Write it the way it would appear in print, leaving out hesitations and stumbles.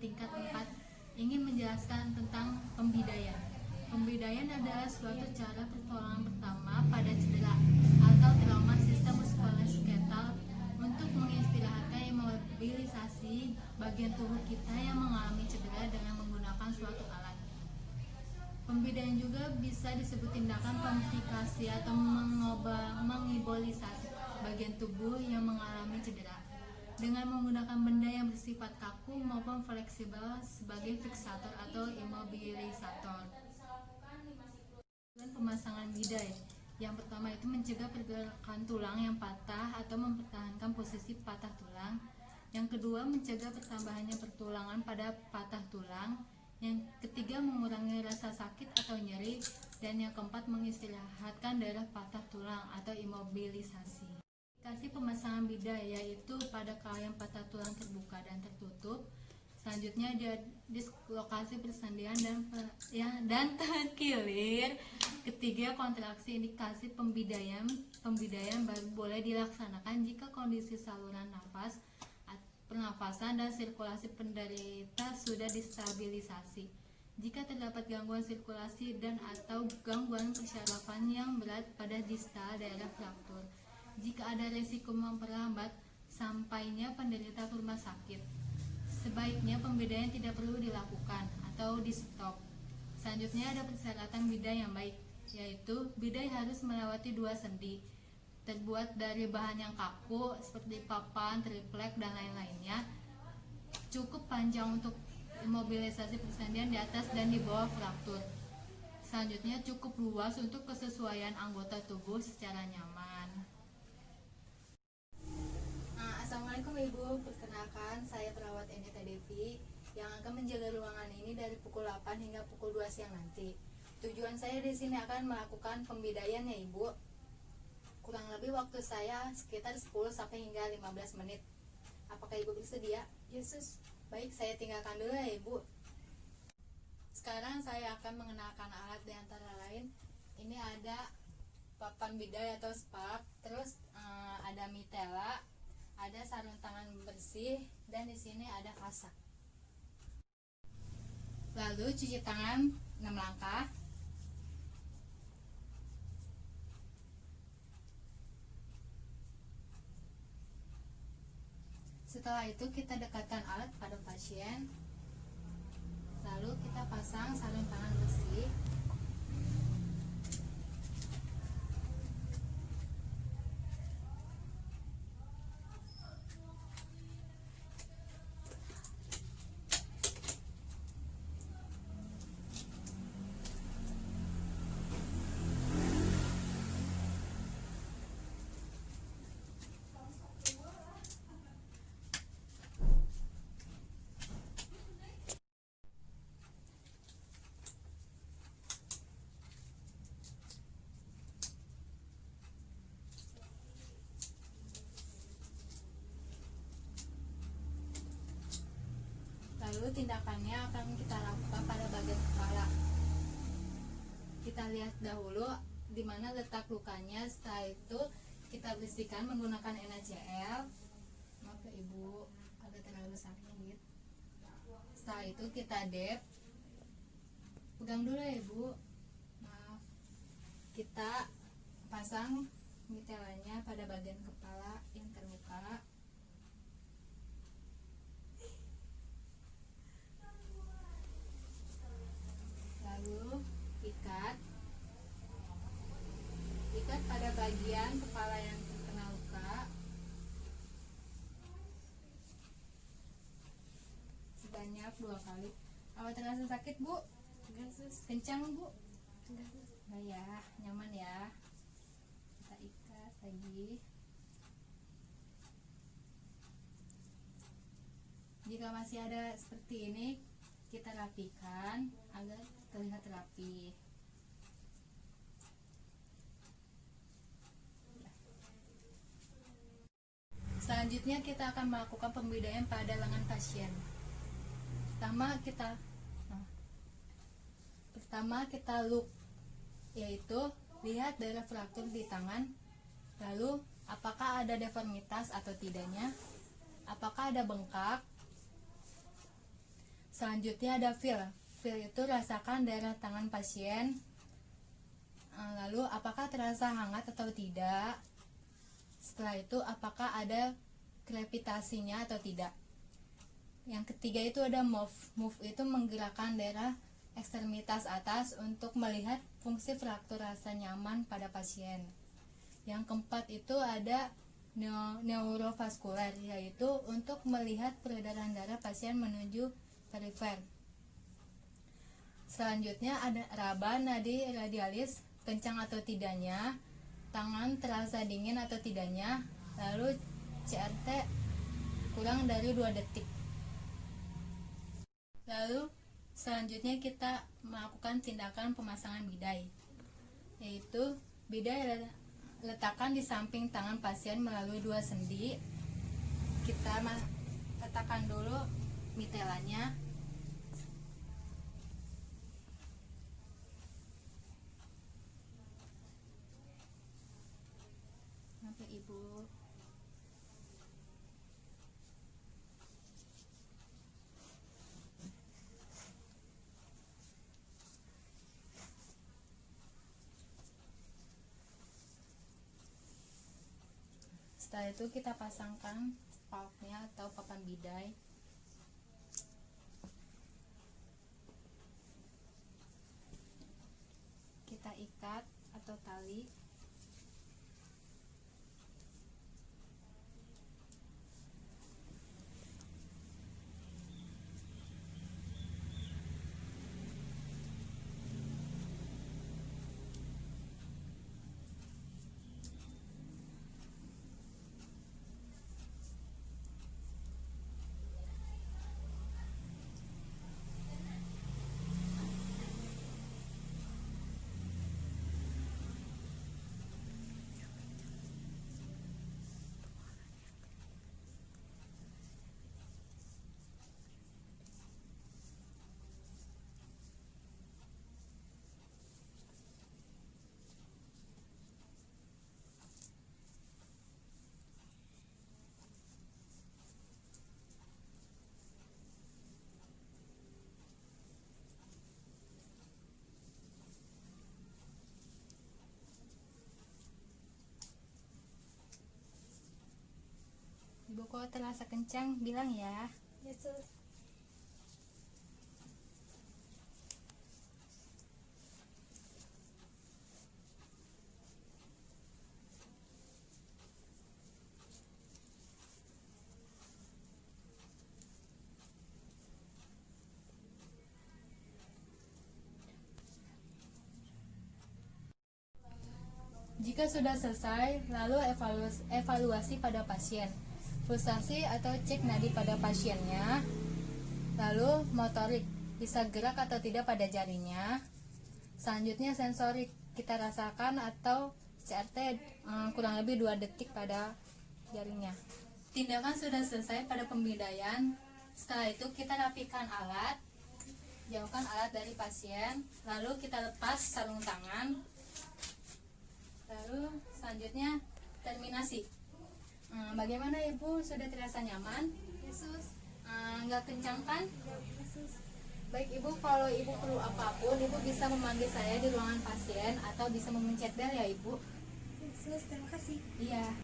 tingkat 4 ingin menjelaskan tentang pembidayaan. Pembidayaan adalah suatu cara pertolongan pertama pada cedera atau trauma sistem muskuloskeletal untuk mengistirahatkan imobilisasi bagian tubuh kita yang mengalami cedera dengan menggunakan suatu alat. Pembidayaan juga bisa disebut tindakan pemfikasi atau mengibolisasi bagian tubuh yang mengalami cedera dengan menggunakan benda yang bersifat kaku maupun fleksibel sebagai fiksator atau imobilisator. Dan pemasangan biday. Yang pertama itu mencegah pergerakan tulang yang patah atau mempertahankan posisi patah tulang. Yang kedua, mencegah pertambahannya pertulangan pada patah tulang. Yang ketiga, mengurangi rasa sakit atau nyeri. Dan yang keempat, mengistirahatkan daerah patah tulang atau imobilisasi. Indikasi pemasangan biday yaitu pada kelainan patah tulang terbuka dan tertutup. Selanjutnya dia dislokasi persendian dan terkilir. Ketiga, kontraksi. Indikasi pembidayaan baru boleh dilaksanakan jika kondisi saluran nafas, pernafasan dan sirkulasi penderita sudah distabilisasi. Jika terdapat gangguan sirkulasi dan atau gangguan persyarafan yang berat pada distal daerah fraktur, jika ada resiko memperlambat sampainya penderita ke rumah sakit, sebaiknya pembidayaan tidak perlu dilakukan atau di stop. Selanjutnya ada persyaratan biday yang baik, yaitu biday harus melewati 2 sendi, terbuat dari bahan yang kaku seperti papan, triplek, dan lain-lainnya. Cukup panjang untuk imobilisasi persendian di atas dan di bawah fraktur. Selanjutnya cukup luas untuk kesesuaian anggota tubuh secara nyaman. Assalamualaikum Ibu, perkenalkan saya perawat Enita Devi yang akan menjaga ruangan ini dari pukul 8 hingga pukul 2 siang nanti. Tujuan saya di sini akan melakukan pembidayaan ya Ibu. Kurang lebih waktu saya sekitar 10 sampai hingga 15 menit. Apakah Ibu bersedia? Yesus. Baik, saya tinggalkan dulu ya Ibu. Sekarang saya akan mengenalkan alat di antara lain. Ini ada papan biday atau spark, terus ada mitela, ada sarung tangan bersih, dan di sini ada kasak. Lalu cuci tangan 6 langkah. Setelah itu kita dekatkan alat pada pasien. Lalu kita pasang sarung tangan bersih. Lalu tindakannya akan kita lakukan pada bagian kepala. Kita lihat dahulu di mana letak lukanya. Setelah itu kita bersihkan menggunakan NaCl. Maaf ya Ibu, agak terlalu sakit. Setelah itu kita dep. Pegang dulu ya Ibu. Maaf. Kita pasang mitelanya pada bagian kepala yang terluka. Lalu ikat pada bagian kepala yang terkena luka sebanyak 2 kali. Apa terasa sakit Bu? Kencang Bu? Nah ya, nyaman ya. Kita ikat lagi. Jika masih ada seperti ini, kita rapikan agar terlihat rapi. Selanjutnya kita akan melakukan pembidayaan pada lengan pasien. Pertama kita look, yaitu lihat daerah fraktur di tangan. Lalu apakah ada deformitas atau tidaknya, apakah ada bengkak, Selanjutnya ada feel. Feel itu rasakan daerah tangan pasien. Lalu apakah terasa hangat atau tidak? Setelah itu apakah ada krepitasinya atau tidak? Yang ketiga itu ada move. Move itu menggerakkan daerah ekstremitas atas untuk melihat fungsi fraktur rasa nyaman pada pasien. Yang keempat itu ada neurovaskular, yaitu untuk melihat peredaran darah pasien menuju perifer. Selanjutnya ada raba, nadi radialis, kencang atau tidaknya, tangan terasa dingin atau tidaknya, lalu CRT kurang dari 2 detik. Lalu selanjutnya kita melakukan tindakan pemasangan bidai, yaitu bidai letakkan di samping tangan pasien melalui 2 sendi. Kita letakkan dulu mitelanya. Sampai Ibu. Setelah itu kita pasangkan valve-nya atau papan bidai. Kita ikat atau tali. Ibu kalau terasa kencang bilang ya. Yesus. Jika sudah selesai, lalu evaluasi pada pasien. Pulsasi atau cek nadi pada pasiennya. Lalu motorik, bisa gerak atau tidak pada jarinya. Selanjutnya sensorik, kita rasakan atau CRT kurang lebih 2 detik pada jarinya. Tindakan sudah selesai pada pembidaian. Setelah itu kita rapikan alat, jauhkan alat dari pasien, lalu kita lepas sarung tangan. Lalu selanjutnya terminasi. Bagaimana Ibu, sudah terasa nyaman? Yesus. Nggak kencang kan? Yesus. Baik Ibu, kalau Ibu perlu apapun, Ibu bisa memanggil saya di ruangan pasien atau bisa memencet bel ya Ibu. Yesus, terima kasih. Iya.